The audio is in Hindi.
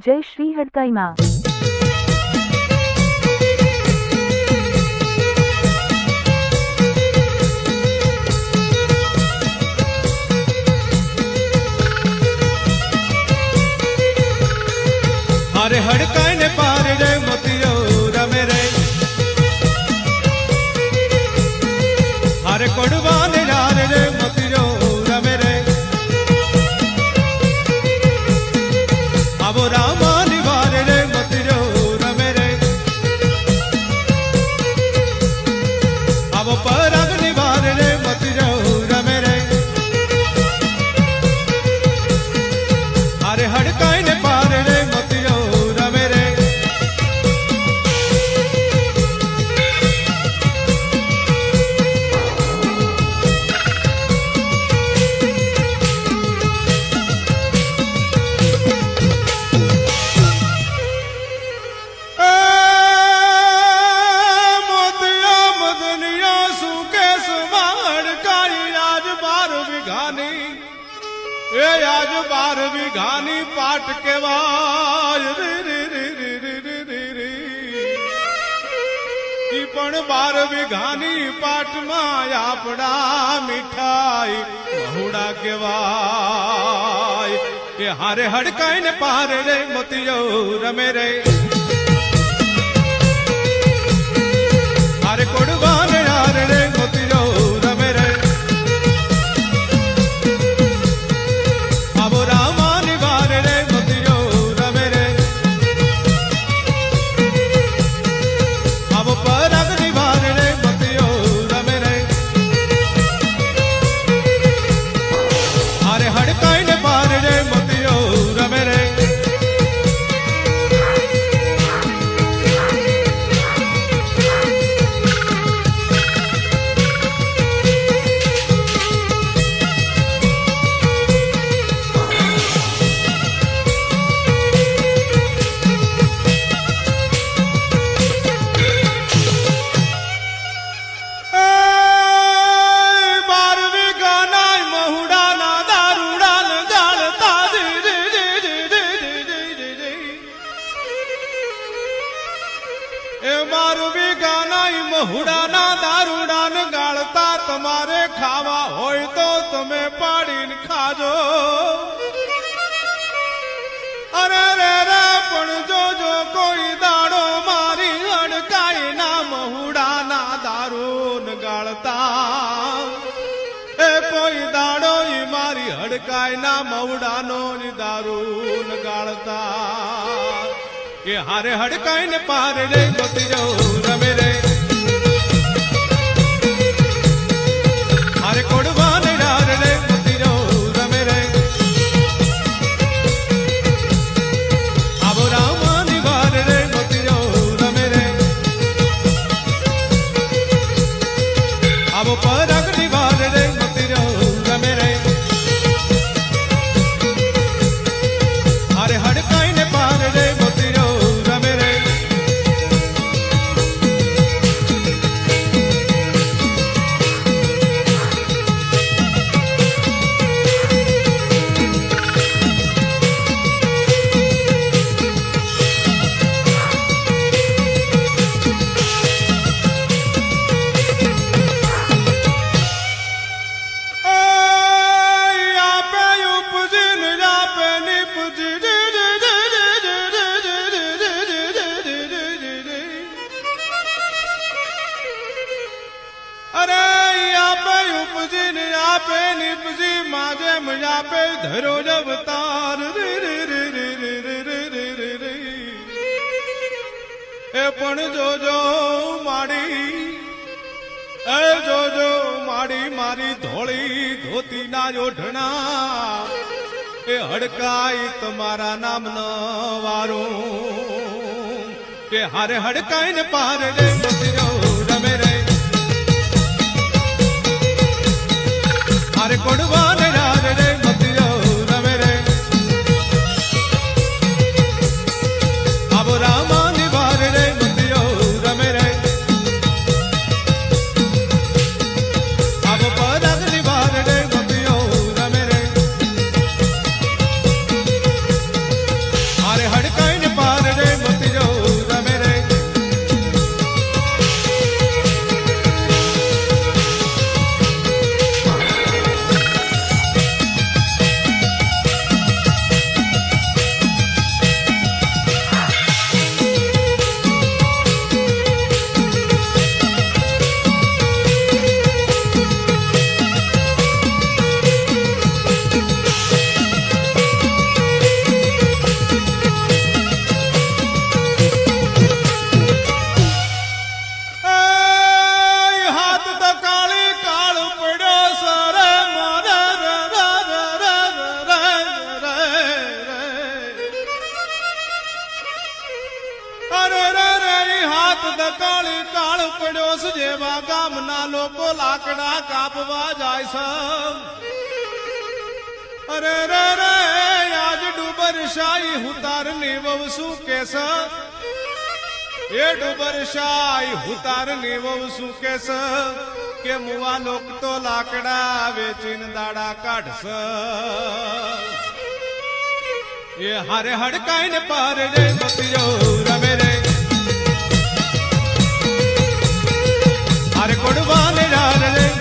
जय श्री हड़काई माँ। अरे हड़काई ने पार रे मोतियो रमे रे, अरे कोडवा ने यार रे मोतियो रमे रे, अब रामा निवार रे मोतियो रमे रे, अब पराग निवार रे मोतियो रमे रे, अरे हड़काई ने पार रे मोतियो आज 12 वीघानी पाट के वाय रे रे रे रे रे रे रे रे ई पण 12 वीघानी पाट में आपड़ा मिठाई बहुड़ा के वाय ये हारे हड़काई ने पार रे मोतियो रमे रे, हारे कोडवा ने यार रे मोतियो रमे रे, हुडाना दारूडान गालता तमारे खावा होय तो तमे पाड़ीन खाजो, अरे रे रे पण जो जो कोई दाड़ो मारी हड़काई ना हुडाना दारून गालता, ए कोई दाड़ो ई मारी हड़काई ना हुडानो दारून गालता, ये हारे हड़काई ने पार रे मोतियो रमे रे, अरे कोडवा ने यार रे मोतियो रमे रे, अब रामा निवार रे मोतियो रमे रे, अब पराग निवार रे मोतियो रमे रे, अरे हड़काई ने पार रे मोतियो रमे रे, पे धरो अवतार रे रे रे रे रे रे रे रे रे ए पण जो जो माड़ी मारी धोली धोती ना ओढ़ना ए हड़काई तुम्हारा नाम न वारो के हारे हड़काई ने पार रे मोतियो रमे रे, हारे कोडवा ने यार रे मोतियो रमे रे, अब रामा निवार रे मोतियो रमे रे, अब पराग निवार रे मोतियो रमे रे, हारे हड़ મારી હાથ દકાળી કાળ પડ્યો છે જેવા ગામના લોકો લાકડા કાપવા જાય છે અરે રે રે આજ ડુબર શાહી હુતાર ની વહુ શું કેસ એ ડુબર શાહી હુતાર ની વહુ શું કેસ કે મુવા લોક તો લાકડા વેચીને દાડા કાઢશે એ હારે હડકાઈ ને પાર રે બતિયો રમે રે હારે કોડવા ને રાર રે